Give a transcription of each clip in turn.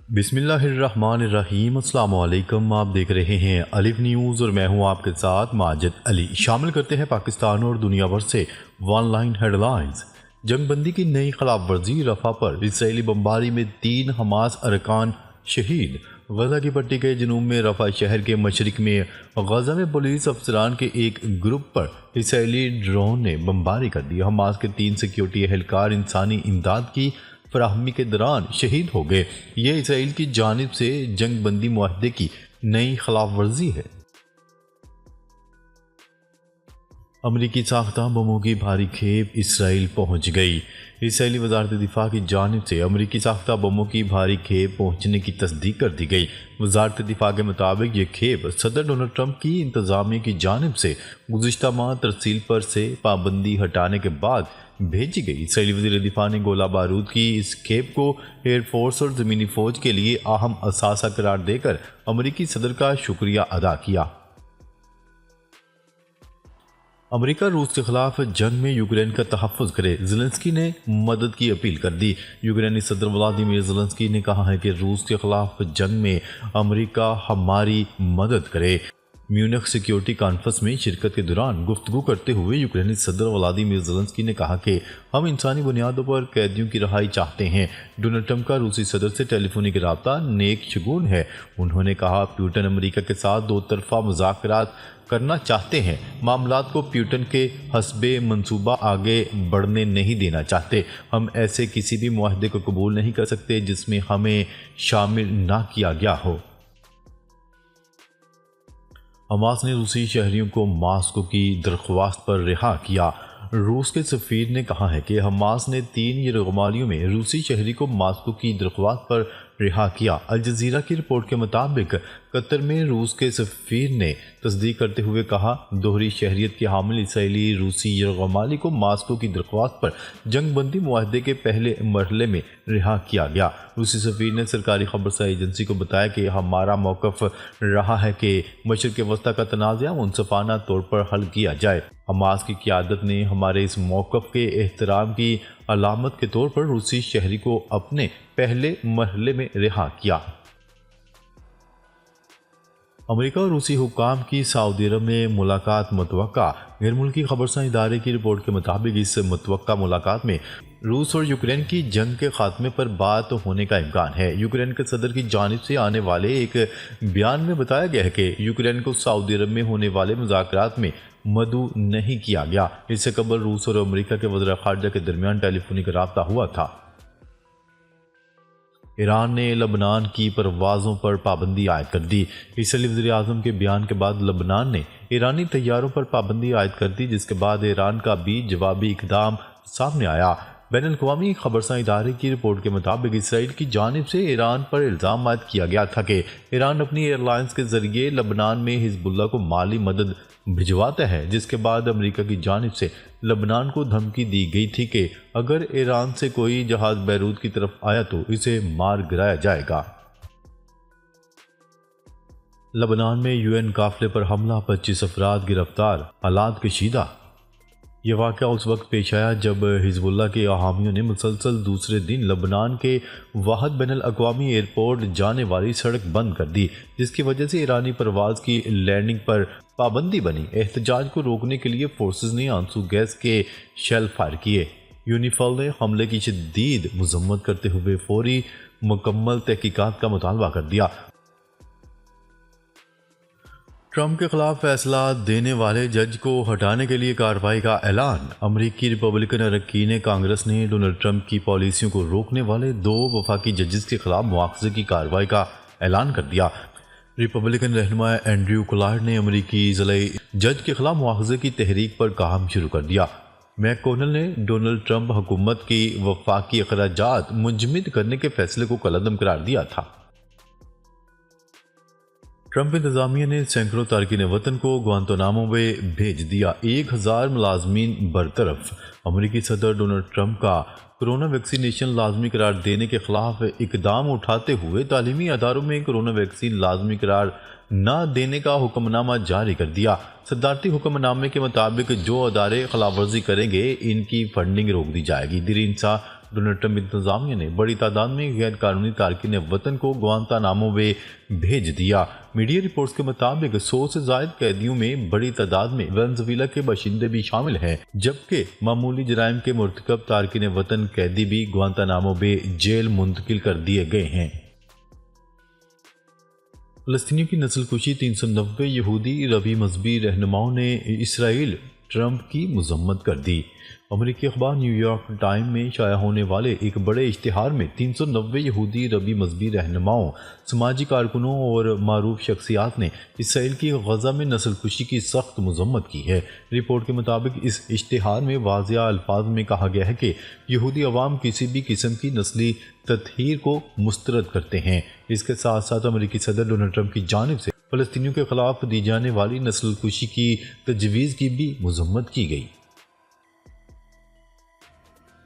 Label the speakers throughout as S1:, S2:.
S1: بسم اللہ الرحمن الرحیم۔ السلام علیکم، آپ دیکھ رہے ہیں الف نیوز اور میں ہوں آپ کے ساتھ ماجد علی۔ شامل کرتے ہیں پاکستان اور دنیا بھر سے ون لائن ہیڈ لائنز۔ جنگ بندی کی نئی خلاف ورزی، رفح پر اسرائیلی بمباری میں 3 حماس ارکان شہید۔ غزہ کی پٹی کے جنوب میں رفح شہر کے مشرق میں غزہ میں پولیس افسران کے ایک گروپ پر اسرائیلی ڈرون نے بمباری کر دی۔ حماس کے 3 سیکیورٹی اہلکار انسانی امداد کی فراہمی کے دوران شہید ہو گئے۔ یہ اسرائیل کی جانب سے جنگ بندی معاہدے کی نئی خلاف ورزی ہے۔ امریکی ساختہ بموں کی بھاری کھیپ اسرائیل پہنچ گئی۔ اسرائیلی وزارت دفاع کی جانب سے امریکی ساختہ بموں کی بھاری کھیپ پہنچنے کی تصدیق کر دی گئی۔ وزارت دفاع کے مطابق یہ کھیپ صدر ڈونلڈ ٹرمپ کی انتظامیہ کی جانب سے گزشتہ ماہ ترسیل پر سے پابندی ہٹانے کے بعد بھیجی گئی۔ اسرائیلی وزیر دفاع نے گولہ بارود کی اس کھیپ کو ایئر فورس اور زمینی فوج کے لیے اہم اثاثہ قرار دے کر امریکی صدر کا شکریہ ادا کیا۔ امریکہ روس کے خلاف جنگ میں یوکرین کا تحفظ کرے، زیلنسکی نے مدد کی اپیل کر دی۔ یوکرینی صدر ولادیمیر زیلنسکی نے کہا ہے کہ روس کے خلاف جنگ میں امریکہ ہماری مدد کرے۔ میونخ سیکیورٹی کانفرنس میں شرکت کے دوران گفتگو کرتے ہوئے یوکرینی صدر ولادیمیر زیلنسکی نے کہا کہ ہم انسانی بنیادوں پر قیدیوں کی رہائی چاہتے ہیں۔ ڈونلڈ ٹرمپ کا روسی صدر سے ٹیلی فونک رابطہ نیک شگون ہے۔ انہوں نے کہا پیوٹن امریکہ کے ساتھ 2 طرفہ مذاکرات کرنا چاہتے ہیں، معاملات کو پیوٹن کے حسب منصوبہ آگے بڑھنے نہیں دینا چاہتے۔ ہم ایسے کسی بھی معاہدے کو قبول نہیں کر سکتے جس میں ہمیں شامل نہ کیا گیا ہو۔ حماس نے روسی شہریوں کو ماسکو کی درخواست پر رہا کیا۔ روس کے سفیر نے کہا ہے کہ حماس نے 3 یرغمالیوں میں روسی شہری کو ماسکو کی درخواست پر رہا کیا۔ الجزیرہ کی رپورٹ کے مطابق قطر میں روس کے سفیر نے تصدیق کرتے ہوئے کہا دوہری شہریت کے حامل اسرائیلی روسی یرغمالی کو ماسکو کی درخواست پر جنگ بندی معاہدے کے پہلے مرحلے میں رہا کیا گیا۔ روسی سفیر نے سرکاری خبرساں ایجنسی کو بتایا کہ ہمارا موقف رہا ہے کہ مشرق وسطی کا تنازع منصفانہ طور پر حل کیا جائے۔ حماس کی قیادت نے ہمارے اس موقف کے احترام کی علامت کے طور پر روسی شہری کو اپنے پہلے مرحلے میں رہا کیا۔ امریکہ اور روسی حکام کی سعودی عرب میں ملاقات متوقع۔ غیر ملکی خبرساں ادارے کی رپورٹ کے مطابق اس متوقع ملاقات میں روس اور یوکرین کی جنگ کے خاتمے پر بات ہونے کا امکان ہے۔ یوکرین کے صدر کی جانب سے آنے والے ایک بیان میں بتایا گیا ہے کہ یوکرین کو سعودی عرب میں ہونے والے مذاکرات میں مدعو نہیں کیا گیا۔ اس سے قبل روس اور امریکہ کے وزراء خارجہ کے درمیان ٹیلی فونک رابطہ ہوا تھا۔ ایران نے لبنان کی پروازوں پر پابندی عائد کر دی۔ اسرائیلی وزیر اعظم کے بیان کے بعد لبنان نے ایرانی طیاروں پر پابندی عائد کر دی، جس کے بعد ایران کا بھی جوابی اقدام سامنے آیا۔ بین الاقوامی خبرساں ادارے کی رپورٹ کے مطابق اسرائیل کی جانب سے ایران پر الزام عائد کیا گیا تھا کہ ایران اپنی ایئر لائنز کے ذریعے لبنان میں حزب اللہ کو مالی مدد بھجواتا ہے، جس کے بعد امریکہ کی جانب سے لبنان کو دھمکی دی گئی تھی کہ اگر ایران سے کوئی جہاز بیروت کی طرف آیا تو اسے مار گرایا جائے گا۔ لبنان میں UN قافلے پر حملہ، 25 افراد گرفتار، حالات کشیدہ۔ یہ واقعہ اس وقت پیش آیا جب حزب اللہ کے حامیوں نے مسلسل دوسرے دن لبنان کے واحد بین الاقوامی ایئرپورٹ جانے والی سڑک بند کر دی، جس کی وجہ سے ایرانی پرواز کی لینڈنگ پر پابندی بنی۔ احتجاج کو روکنے کے لیے فورسز نے آنسو گیس کے شیل فائر کیے۔ یونیفیل نے حملے کی شدید مذمت کرتے ہوئے فوری مکمل تحقیقات کا مطالبہ کر دیا۔ ٹرمپ کے خلاف فیصلہ دینے والے جج کو ہٹانے کے لیے کارروائی کا اعلان۔ امریکی ریپبلکن اراکین کانگریس نے ڈونلڈ ٹرمپ کی پالیسیوں کو روکنے والے 2 وفاقی ججز کے خلاف مواخذے کی کارروائی کا اعلان کر دیا۔ ریپبلکن رہنما اینڈریو کولارڈ نے امریکی ضلعی جج کے خلاف مواخذے کی تحریک پر کام شروع کر دیا۔ میک کونل نے ڈونلڈ ٹرمپ حکومت کی وفاقی اخراجات منجمد کرنے کے فیصلے کو کالعدم قرار دیا تھا۔ ٹرمپ انتظامیہ نے سینکڑوں تارکین وطن کو گوانتانامو میں بھیج دیا، 1000 ملازمین برطرف۔ امریکی صدر ڈونلڈ ٹرمپ کا کرونا ویکسینیشن لازمی قرار دینے کے خلاف اقدام اٹھاتے ہوئے تعلیمی اداروں میں کرونا ویکسین لازمی قرار نہ دینے کا حکم نامہ جاری کر دیا۔ صدارتی حکم نامے کے مطابق جو ادارے خلاف ورزی کریں گے ان کی فنڈنگ روک دی جائے گی۔ دیر انصاف ڈونلڈ ٹرمپ انتظامیہ نے بڑی تعداد میں غیر قانونی تارکین وطن کو گوانتانامو بے بھیج دیا۔ میڈیا رپورٹس کے مطابق 100 سے زائد قیدیوں میں بڑی تعداد میں وینزویلا کے باشندے بھی شامل ہیں، جبکہ معمولی جرائم کے مرتکب تارکین وطن قیدی بھی گوانتانامو بے جیل منتقل کر دیے گئے ہیں۔ فلسطینیوں کی نسل کشی، 390 یہودی روی مذہبی رہنماؤں نے اسرائیل ٹرمپ کی مذمت کر دی۔ امریکی اخبار نیو یارک ٹائم میں شائع ہونے والے ایک بڑے اشتہار میں 390 یہودی روی مذہبی رہنماؤں، سماجی کارکنوں اور معروف شخصیات نے اسرائیل کی غزہ میں نسل کشی کی سخت مذمت کی ہے۔ رپورٹ کے مطابق اس اشتہار میں واضح الفاظ میں کہا گیا ہے کہ یہودی عوام کسی بھی قسم کی نسلی تطہیر کو مسترد کرتے ہیں۔ اس کے ساتھ ساتھ امریکی صدر ڈونلڈ ٹرمپ کی جانب سے فلسطینیوں کے خلاف دی جانے والی نسل کشی کی تجویز کی بھی مذمت کی گئی۔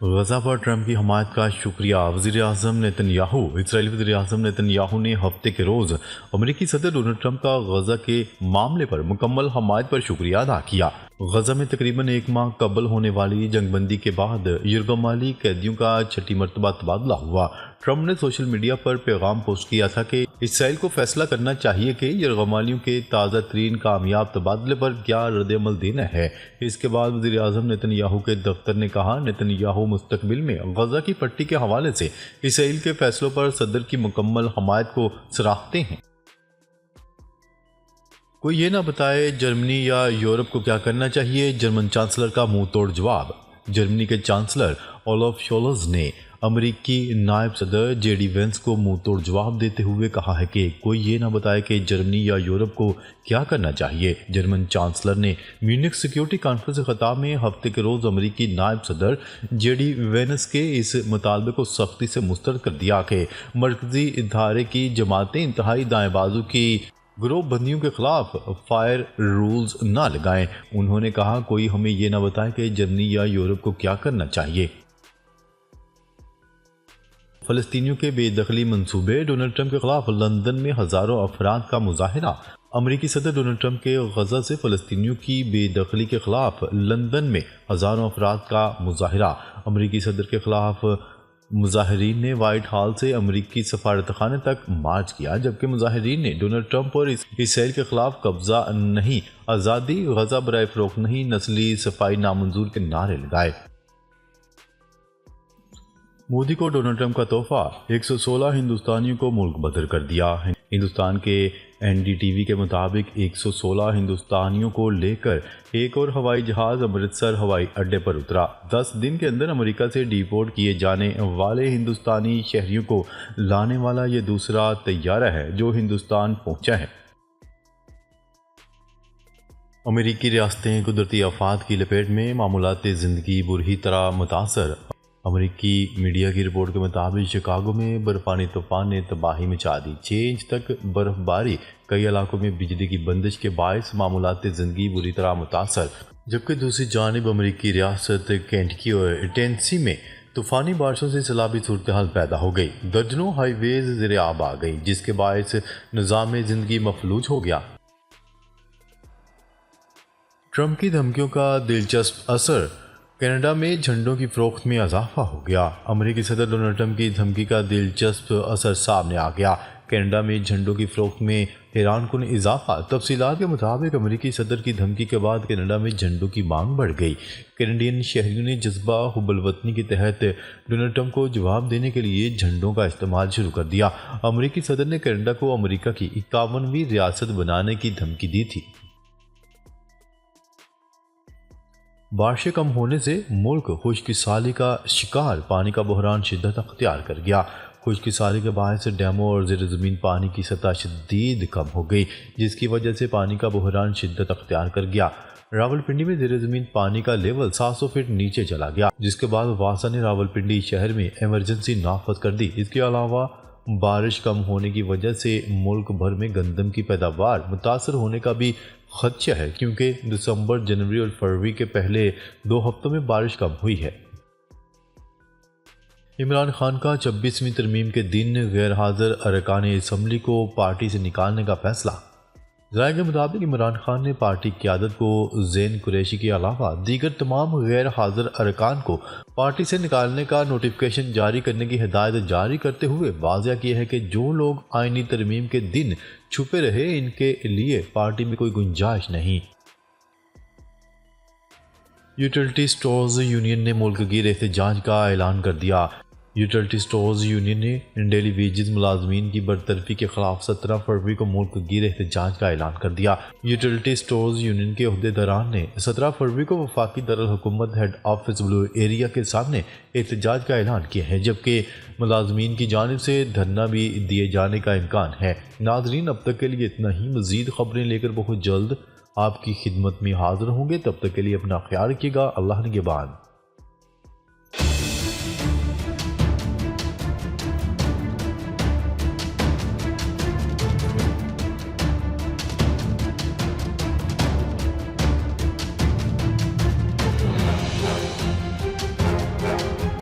S1: غزہ پر ٹرمپ کی حمایت کا شکریہ۔ وزیر اعظم نیتن یاہو اسرائیلی وزیر اعظم نیتن یاہو نے ہفتے کے روز امریکی صدر ڈونلڈ ٹرمپ کا غزہ کے معاملے پر مکمل حمایت پر شکریہ ادا کیا۔ غزہ میں تقریباً 1 ماہ قبل ہونے والی جنگ بندی کے بعد یرغمالی قیدیوں کا چھٹی مرتبہ تبادلہ ہوا۔ ٹرمپ نے سوشل میڈیا پر پیغام پوسٹ کیا تھا کہ اسرائیل کو فیصلہ کرنا چاہیے کہ یرغمالیوں کے تازہ ترین کامیاب تبادلے پر کیا رد عمل دینا ہے۔ اس کے بعد وزیر اعظم نیتن یاہو کے دفتر نے کہا، نیتن یاہو مستقبل میں غزہ کی پٹی کے حوالے سے اسرائیل کے فیصلوں پر صدر کی مکمل حمایت کو سراہتے ہیں۔ کوئی یہ نہ بتائے جرمنی یا یورپ کو کیا کرنا چاہیے، جرمن چانسلر کا منہ توڑ جواب۔ جرمنی کے چانسلر اولاف شولز نے امریکی نائب صدر جے ڈی وینس کو منہ توڑ جواب دیتے ہوئے کہا ہے کہ کوئی یہ نہ بتائے کہ جرمنی یا یورپ کو کیا کرنا چاہیے۔ جرمن چانسلر نے میونخ سیکیورٹی کانفرنس کے خطاب میں ہفتے کے روز امریکی نائب صدر جے ڈی وینس کے اس مطالبے کو سختی سے مسترد کر دیا کہ مرکزی ادارے کی جماعتیں انتہائی دائیں بازو کی گروہ بندیوں کے خلاف فائر رولز نہ لگائیں۔ انہوں نے کہا، کوئی ہمیں یہ نہ بتائے کہ جرمنی یا یورپ کو کیا کرنا چاہیے۔ فلسطینیوں کے بے دخلی منصوبے، ڈونلڈ ٹرمپ کے خلاف لندن میں ہزاروں افراد کا مظاہرہ۔ امریکی صدر ڈونلڈ ٹرمپ کے غزہ سے فلسطینیوں کی بے دخلی کے خلاف لندن میں ہزاروں افراد کا مظاہرہ۔ امریکی صدر کے خلاف مظاہرین نے وائٹ ہال سے امریکی سفارتخانے تک مارچ کیا، جبکہ مظاہرین نے ڈونلڈ ٹرمپ اور اسرائیل کے خلاف قبضہ نہیں، آزادی، غزہ برائے فروخت نہیں، نسلی صفائی نامنظور کے نعرے لگائے۔ مودی کو ڈونلڈ ٹرمپ کا تحفہ، 116 ہندوستانیوں کو ملک بدر کر دیا۔ ہندوستان کے این ڈی ٹی وی کے مطابق 116 ہندوستانیوں کو لے کر ایک اور ہوائی جہاز امرتسر ہوائی اڈے پر اترا۔ 10 دن کے اندر امریکہ سے ڈیپورٹ کیے جانے والے ہندوستانی شہریوں کو لانے والا یہ دوسرا طیارہ ہے جو ہندوستان پہنچا ہے۔ امریکی ریاستیں قدرتی آفات کی لپیٹ میں، معمولات زندگی بری طرح متاثر۔ امریکی میڈیا کی رپورٹ کے مطابق شکاگو میں برفانی طوفان نے تباہی مچا دی۔ 6 انچ تک برف باری، کئی علاقوں میں بجلی کی بندش کے باعث معمولات زندگی بری طرح متاثر، جبکہ دوسری جانب امریکی ریاست کینٹکی اور ٹینیسی میں طوفانی بارشوں سے سیلابی صورتحال پیدا ہو گئی۔ درجنوں ہائی ویز زیر آب آ گئی، جس کے باعث نظام زندگی مفلوج ہو گیا۔ ٹرمپ کی دھمکیوں کا دلچسپ اثر، کینیڈا میں جھنڈوں کی فروخت میں اضافہ ہو گیا۔ امریکی صدر ڈونلڈ ٹرمپ کی دھمکی کا دلچسپ اثر سامنے آ گیا۔ کینیڈا میں جھنڈوں کی فروخت میں حیران کن اضافہ۔ تفصیلات کے مطابق امریکی صدر کی دھمکی کے بعد کینیڈا میں جھنڈوں کی مانگ بڑھ گئی۔ کینیڈین شہریوں نے جذبہ حب الوطنی کے تحت ڈونلڈ ٹرمپ کو جواب دینے کے لیے جھنڈوں کا استعمال شروع کر دیا۔ امریکی صدر نے کینیڈا کو امریکہ کی 51ویں ریاست بنانے کی دھمکی دی تھی۔ بارشیں کم ہونے سے ملک خشک سالی کا شکار، پانی کا بحران شدت اختیار کر گیا۔ خشک سالی کے باعث ڈیموں اور زیر زمین پانی کی سطح شدید کم ہو گئی، جس کی وجہ سے پانی کا بحران شدت اختیار کر گیا۔ راولپنڈی میں زیر زمین پانی کا لیول 700 فٹ نیچے چلا گیا، جس کے بعد واسا نے راولپنڈی شہر میں ایمرجنسی نافذ کر دی۔ اس کے علاوہ بارش کم ہونے کی وجہ سے ملک بھر میں گندم کی پیداوار متاثر ہونے کا بھی خدشہ ہے، کیونکہ دسمبر، جنوری اور فروری کے پہلے 2 ہفتوں میں بارش کم ہوئی ہے۔ عمران خان کا 26ویں ترمیم کے دن غیر حاضر ارکان اسمبلی کو پارٹی سے نکالنے کا فیصلہ۔ ذرائع کے مطابق عمران خان نے پارٹی قیادت کو زین قریشی کے علاوہ دیگر تمام غیر حاضر ارکان کو پارٹی سے نکالنے کا نوٹیفکیشن جاری کرنے کی ہدایت جاری کرتے ہوئے واضح کیا ہے کہ جو لوگ آئینی ترمیم کے دن چھپے رہے ان کے لیے پارٹی میں کوئی گنجائش نہیں۔ یوٹیلٹی سٹورز یونین نے ملک گیر احتجاج کا اعلان کر دیا۔ یوٹیلٹی سٹورز یونین نے ڈیلی ویجز ملازمین کی برطرفی کے خلاف 17 فروری کو ملک گیر احتجاج کا اعلان کر دیا۔ یوٹیلٹی سٹورز یونین کے عہدیداران نے 17 فروری کو وفاقی دارالحکومت ہیڈ آفس بلو ایریا کے سامنے احتجاج کا اعلان کیا ہے، جبکہ ملازمین کی جانب سے دھرنا بھی دیے جانے کا امکان ہے۔ ناظرین، اب تک کے لیے اتنا ہی۔ مزید خبریں لے کر بہت جلد آپ کی خدمت میں حاضر ہوں گے۔ تب تک کے لیے اپنا خیال رکھیے گا۔ اللہ نگہبان۔